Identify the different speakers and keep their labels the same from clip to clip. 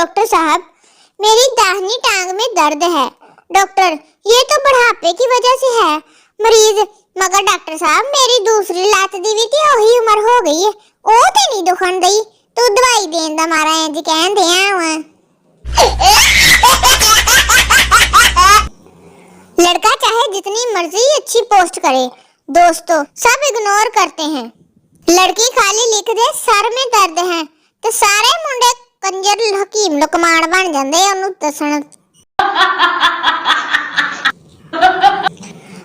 Speaker 1: Doctor साहब, मेरी दाहिनी टांग में दर्द है। डॉक्टर, ये तो बुढ़ापे की वजह से है। मरीज, मगर डॉक्टर साहब मेरी दूसरी लात दी हुई थी, वही उम्र हो गई है, ओ ते नहीं दुखन दई, तू दवाई देन दा मारा इंज कहन दिया वा। लड़का चाहे जितनी मर्जी अच्छी पोस्ट करे, दोस्तों सब इग्नोर करते हैं। लड़की खाली लिख दे सर में दर्द है तो सारे मुंडे कंजर हकीम लुकमान बन जांदे ओनु दसण।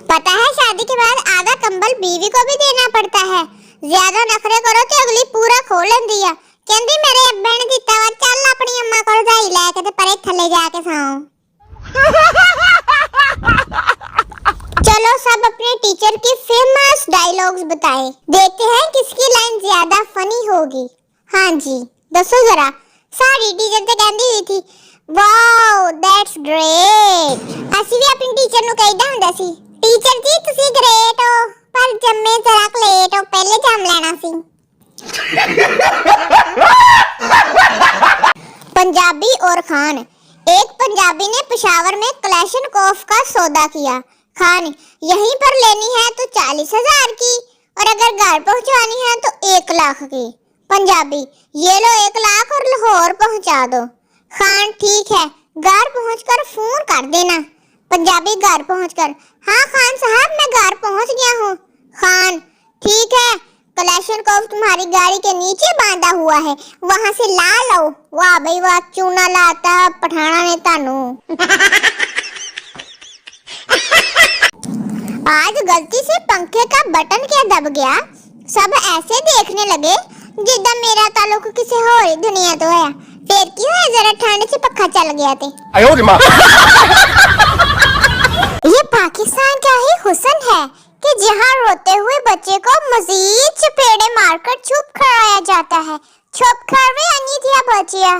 Speaker 1: पता है शादी के बाद आधा कंबल बीवी को भी देना पड़ता है। ज्यादा नखरे करो तो अगली पूरा खोल लेंदी है, कहंदी मेरे अब्बे ने दिता वा, चल अपनी अम्मा कोल दाई लेके ते परे थल्ले जाके साओ। चलो सब अपने टीचर की फेमस डायलॉग्स बताएं, देखते हैं किसकी लाइन ज्यादा फनी होगी। हाँ जी, दसो जरा। सारी टीचर तो कहती हुई थी, वाओ दैट्स ग्रेट। ਅਸੀਂ ਵੀ ਆਪਣੀ ਟੀਚਰ ਨੂੰ ਕਹਿੰਦਾ ਹੁੰਦਾ ਸੀ, ਟੀਚਰ ਜੀ ਤੁਸੀਂ ਗ੍ਰੇਟ ਹੋ, ਪਰ ਜੰਮੇ ਜ਼ਰਾ ਲੇਟ ਹੋ, ਪਹਿਲੇ ਜੰਮ ਲੈਣਾ ਸੀ। पंजाबी और खान। एक पंजाबी ने पेशावर में कलेशनकोफ का सौदा किया। खान, यहीं पर लेनी है तो 40,000 की, और अगर घर पहुंचवानी है तो 1 लाख की। पंजाबी, ये लो 1 लाख और लाहौर पहुंचा दो। खान, ठीक है, घर पहुंचकर फोन कर देना। पंजाबी, घर पहुंचकर, हाँ खान साहब मैं घर पहुंच गया हूँ। खान, ठीक है, कलेशनकोफ तुम्हारी गाड़ी के नीचे बांधा हुआ है, वहां से ला लो। वाह भाई वाह, चूना लाता पठाना ने तानू। आज गलती से पंखे का बटन क्या दब गया, सब ऐसे देखने लगे जिद्दां मेरा ताल्लुक किसी होर दुनिया तो है। फिर की होया, जरा ठंड से पक्का चल गया थे। ये पाकिस्तान का ही हुस्न है कि जहाँ रोते हुए बच्चे को मजीद चपेड़े मारकर चुप कराया जाता है। चुप कर वे अनिथिया बचिया।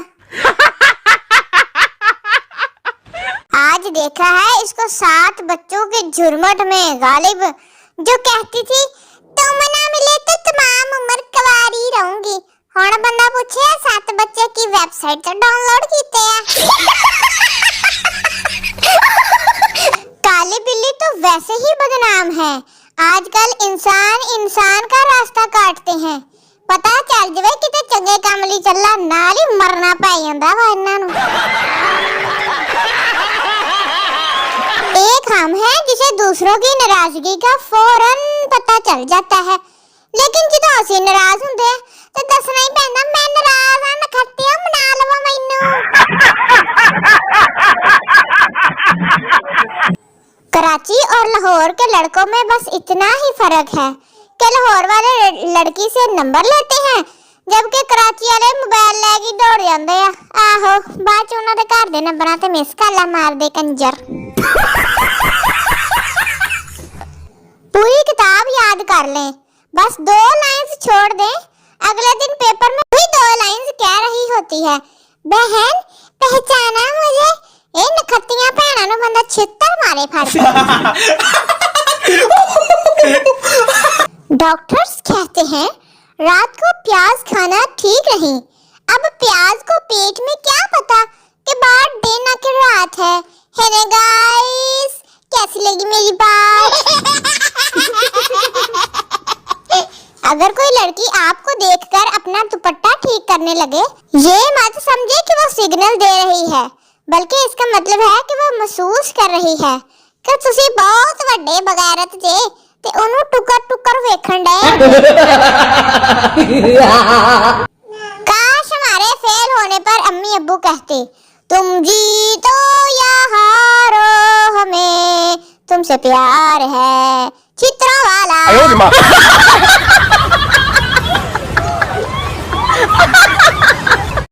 Speaker 1: आज देखा है इसको 7 बच्चों के झुरमुट में गालिब, जो कहती थी तुम ना मिले तो तमाम उम्र कुंवारी रहूंगी। हुण बंदा पूछे 7 बच्चे की वेबसाइट तो डाउनलोड कीते हैं। काली बिल्ली तो वैसे ही बदनाम है। आजकल इंसान का रास्ता काटते हैं। पता चल जावे किते चंगे काम लई चला, नाल ही मरना पै जांदा वा इन्हां नूं। एक हम है जिसे दूसरों की नाराजगी का फौरन पता चल जाता है, लेकिन जदों असीं नाराज हुंदे ते दसना ही पैंदा मैं नाराज हां, नखत्तिया मना लवा मैनूं। कराची और लाहौर के लड़कों में बस इतना ही फर्क है कि लाहौर वाले लड़की से नंबर लेते हैं, जबकि कराची वाले मोबाइल लेके दौड़ जाते हैं। आहो, बाद च उन्हां दे घर दे नंबरां ते मिस कॉल मार दे कंजर। पूरी किताब याद कर लें, बस 2 लाइंस छोड़ दें, अगले दिन पेपर में वही 2 लाइंस कह रही होती है, बहन पहचाना मुझे, ए नखत्तियां भैणां नूं बंदा छित्तर मारे फड़। डॉक्टर्स कहते हैं रात को प्याज खाना ठीक नहीं। अब प्याज को पेट में क्या पता कि बात दिन की रात है। हेलो गाइस, कैसी लगी मेरी बात? अगर कोई लड़की आपको देखकर अपना दुपट्टा ठीक करने लगे, ये मत समझे कि वो सिग्नल दे रही है, बल्कि इसका मतलब है कि वो महसूस कर रही है कि तुसी बहुत वड्डे बगैरत जे ते ओनू टुकर वेखण डे। काश हमारे फेल होने पर अम्मी अब्बू कहते, तुम जीतो या हारो हमें तुमसे प्यार है चित्रों वाला।